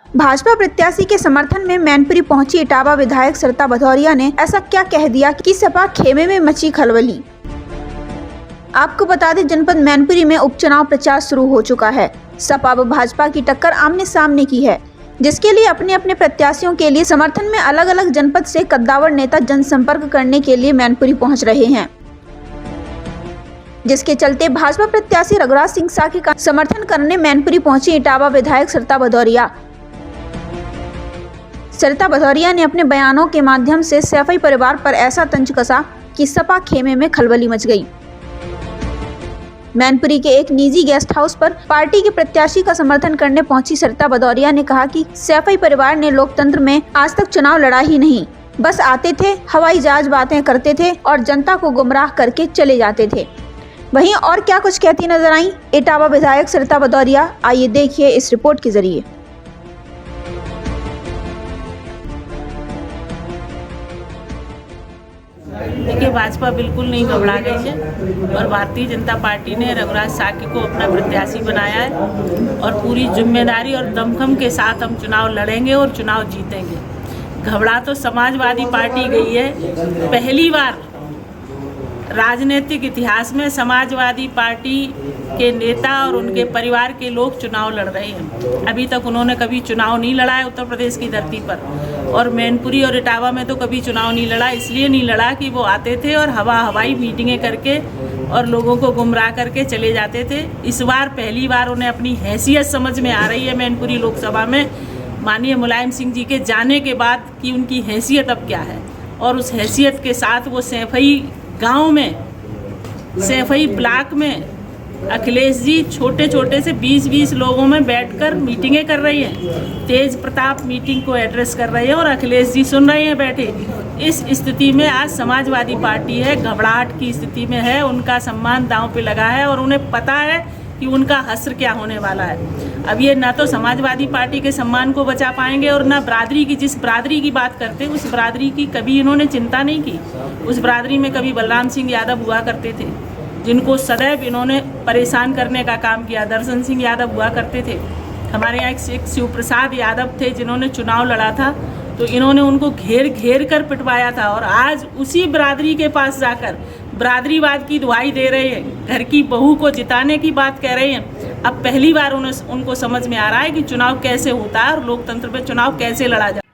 भाजपा प्रत्याशी के समर्थन में मैनपुरी पहुंची इटावा विधायक सरिता भदौरिया ने ऐसा क्या कह दिया कि सपा खेमे में मची खलबली। आपको बता दें, जनपद मैनपुरी में उपचुनाव प्रचार शुरू हो चुका है। सपा व भाजपा की टक्कर आमने सामने की है, जिसके लिए अपने अपने प्रत्याशियों के लिए समर्थन में अलग अलग जनपद से कद्दावर नेता जनसंपर्क करने के लिए मैनपुरी पहुंच रहे हैं, जिसके चलते भाजपा प्रत्याशी रघुराज सिंह साकी का समर्थन करने मैनपुरी पहुंची इटावा विधायक सरिता भदौरिया। सरिता भदौरिया ने अपने बयानों के माध्यम से सैफई परिवार पर ऐसा तंज कसा कि सपा खेमे में खलबली मच गई। मैनपुरी के एक निजी गेस्ट हाउस पर पार्टी के प्रत्याशी का समर्थन करने पहुंची सरिता भदौरिया ने कहा कि सैफई परिवार ने लोकतंत्र में आज तक चुनाव लड़ा ही नहीं, बस आते थे, हवाई जहाज बातें करते थे और जनता को गुमराह करके चले जाते थे। वहीं और क्या कुछ कहती नजर आई इटावा विधायक सरिता भदौरिया, आइए देखिए इस रिपोर्ट के जरिए। देखिए, भाजपा बिल्कुल नहीं घबरा गई है और भारतीय जनता पार्टी ने रघुराज साकी को अपना प्रत्याशी बनाया है और पूरी जिम्मेदारी और दमखम के साथ हम चुनाव लड़ेंगे और चुनाव जीतेंगे। घबरा तो समाजवादी पार्टी गई है। पहली बार राजनीतिक इतिहास में समाजवादी पार्टी के नेता और उनके परिवार के लोग चुनाव लड़ रहे हैं। अभी तक उन्होंने कभी चुनाव नहीं लड़ा है उत्तर प्रदेश की धरती पर, और मैनपुरी और इटावा में तो कभी चुनाव नहीं लड़ा। इसलिए नहीं लड़ा कि वो आते थे और हवाई मीटिंगें करके और लोगों को गुमराह करके चले जाते थे। इस बार पहली बार उन्हें अपनी हैसियत समझ में आ रही है मैनपुरी लोकसभा में माननीय मुलायम सिंह जी के जाने के बाद कि उनकी हैसियत अब क्या है, और उस हैसियत के साथ वो सैफई गांव में, सैफई ब्लॉक में अखिलेश जी छोटे छोटे से 20-20 लोगों में बैठकर मीटिंगें कर रही हैं। तेज प्रताप मीटिंग को एड्रेस कर रहे हैं और अखिलेश जी सुन रहे हैं बैठे। इस स्थिति में आज समाजवादी पार्टी है, घबराहट की स्थिति में है, उनका सम्मान दांव पे लगा है और उन्हें पता है कि उनका हश्र क्या होने वाला है। अब ये ना तो समाजवादी पार्टी के सम्मान को बचा पाएंगे और ना बरादरी की, जिस बरादरी की बात करते उस बरादरी की कभी इन्होंने चिंता नहीं की। उस बरादरी में कभी बलराम सिंह यादव हुआ करते थे, जिनको सदैव इन्होंने परेशान करने का काम किया। दर्शन सिंह यादव हुआ करते थे। हमारे यहाँ एक शिव प्रसाद यादव थे जिन्होंने चुनाव लड़ा था, तो इन्होंने उनको घेर घेर कर पिटवाया था और आज उसी बरादरी के पास जाकर बरादरीवाद की दुहाई दे रहे हैं, घर की बहू को जिताने की बात कह रहे हैं। अब पहली बार उनको समझ में आ रहा है कि चुनाव कैसे होता है और लोकतंत्र में चुनाव कैसे लड़ा जाए।